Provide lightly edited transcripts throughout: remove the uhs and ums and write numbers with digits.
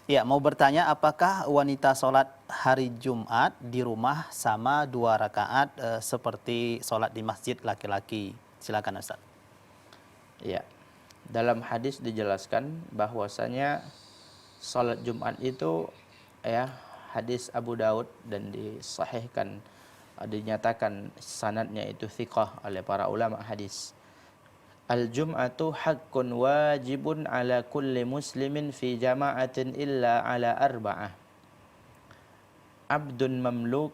Ya, mau bertanya apakah wanita sholat hari Jumat di rumah sama 2 rakaat seperti sholat di masjid laki-laki? Silakan Ustaz. Ya, dalam hadis dijelaskan bahwasanya salat Jumat itu, ya, hadis Abu Daud dan disahihkan, dinyatakan sanadnya itu thiqah oleh para ulama hadis. Al-jum'atu haqqun wajibun ala kulli muslimin fi jama'atin illa ala arba'ah. Abdun mamluk,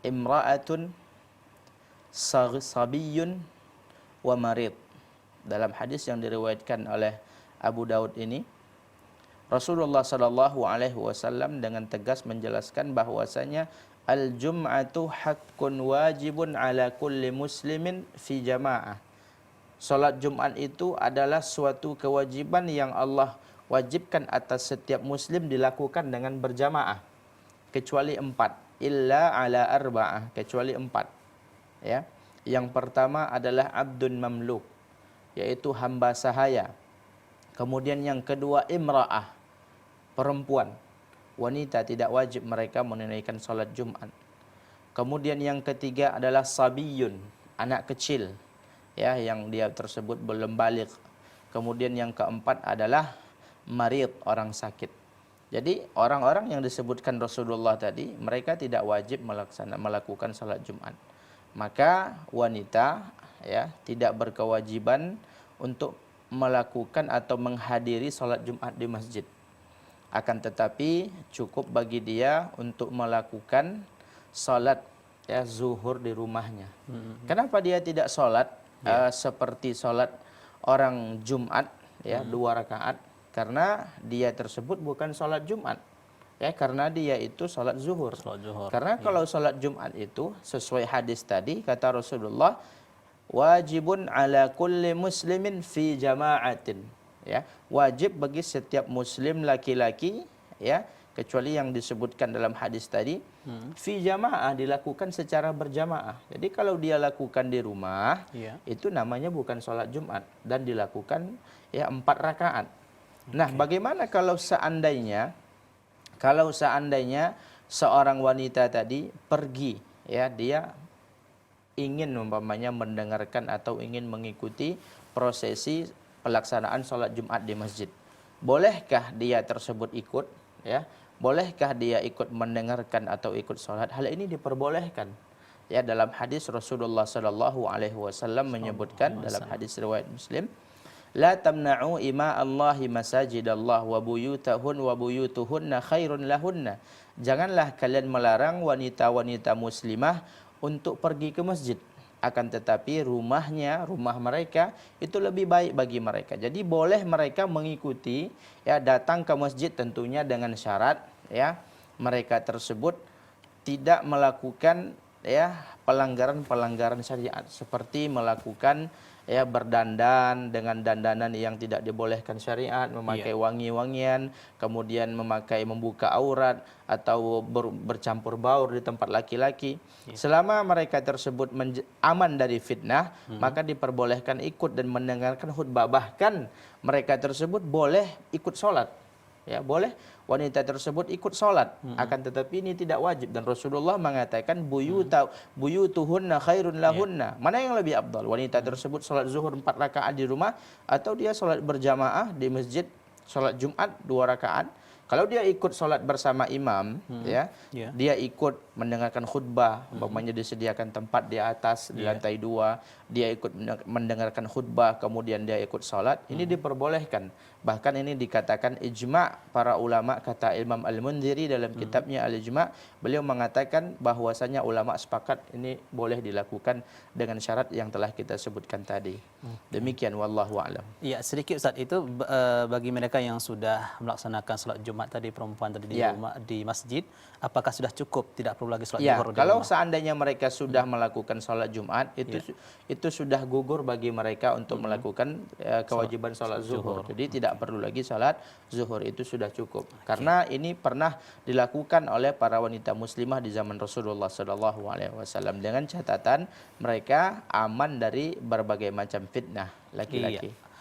imra'atun, sabiyyun, wa marid. Dalam hadis yang diriwayatkan oleh Abu Daud ini, Rasulullah sallallahu alaihi wasallam dengan tegas menjelaskan bahwasanya al-jum'atu haqqun wajibun ala kulli muslimin fi jama'ah. Salat Jumat itu adalah suatu kewajiban yang Allah wajibkan atas setiap muslim dilakukan dengan berjamaah, kecuali 4. Illa ala arba'ah, kecuali 4. Ya. Yang pertama adalah abdun mamluk, yaitu hamba sahaya. Kemudian yang kedua imra'ah, perempuan, wanita, tidak wajib mereka menunaikan salat Jumat. Kemudian yang ketiga adalah sabiyun, anak kecil, ya, yang dia tersebut belum balik. Kemudian yang keempat adalah marid, orang sakit. Jadi orang-orang yang disebutkan Rasulullah tadi, mereka tidak wajib melakukan salat Jumat. Maka wanita, ya, tidak berkewajiban untuk melakukan atau menghadiri salat Jumat di masjid. Akan tetapi cukup bagi dia untuk melakukan salat, ya, zuhur di rumahnya. Kenapa dia tidak salat seperti salat orang Jumat, ya, 2 rakaat? Karena dia tersebut bukan salat Jumat, ya, karena dia itu salat zuhur. Karena kalau salat Jumat itu sesuai hadis tadi, kata Rasulullah, wajibun ala kulli muslimin fi jama'atin, ya, wajib bagi setiap muslim laki-laki, ya, kecuali yang disebutkan dalam hadis tadi, fi jamaah, dilakukan secara berjamaah. Jadi kalau dia lakukan di rumah, itu namanya bukan sholat Jumat dan dilakukan, ya, 4 rakaat. Nah, bagaimana kalau seandainya seorang wanita tadi pergi, ya, dia ingin umpamanya mendengarkan atau ingin mengikuti prosesi pelaksanaan sholat Jumat di masjid. Bolehkah dia tersebut ikut? Ya, bolehkah dia ikut mendengarkan atau ikut sholat? Hal ini diperbolehkan. Ya, dalam hadis Rasulullah Sallallahu Alaihi Wasallam menyebutkan dalam hadis riwayat Muslim, la tamna'u ima Allahi masajidallah wa buyutuhunna khairun lahunna. Janganlah kalian melarang wanita-wanita muslimah untuk pergi ke masjid. Akan tetapi rumah mereka itu lebih baik bagi mereka. Jadi boleh mereka mengikuti, ya, datang ke masjid tentunya dengan syarat, ya, mereka tersebut tidak melakukan, ya, pelanggaran-pelanggaran syariat seperti melakukan, ya, berdandan dengan dandanan yang tidak dibolehkan syariat, memakai wangi-wangian, kemudian membuka aurat atau bercampur baur di tempat laki-laki. Selama mereka tersebut aman dari fitnah, maka diperbolehkan ikut dan mendengarkan khutbah. Bahkan mereka tersebut boleh ikut sholat, ya, boleh wanita tersebut ikut sholat. Akan tetapi ini tidak wajib, dan Rasulullah mengatakan buyutuhunna khairun lahunna. Mana yang lebih afdal? Wanita tersebut sholat zuhur 4 rakaat di rumah, atau dia sholat berjamaah di masjid, sholat Jumat 2 rakaat? Kalau dia ikut sholat bersama imam, ya, dia ikut mendengarkan khutbah, umpamanya disediakan tempat di atas, di lantai 2, dia ikut mendengarkan khutbah, kemudian dia ikut sholat, ini diperbolehkan. Bahkan ini dikatakan ijma' para ulama, kata Imam Al-Mundhiri dalam kitabnya Al-Ijma', beliau mengatakan bahwasanya ulama sepakat ini boleh dilakukan dengan syarat yang telah kita sebutkan tadi. Demikian, wallahu a'lam. Iya, sedikit Ustaz, itu bagi mereka yang sudah melaksanakan sholat Jumat tadi, perempuan tadi di rumah, di masjid, apakah sudah cukup, tidak perlu lagi sholat zuhur di kalau rumah? seandainya mereka sudah melakukan sholat Jumat, itu sudah gugur bagi mereka untuk melakukan kewajiban sholat zuhur. Jadi tidak perlu lagi sholat zuhur, itu sudah cukup. Karena ini pernah dilakukan oleh para wanita muslimah di zaman Rasulullah SAW dengan catatan mereka aman dari berbagai macam fitnah laki-laki.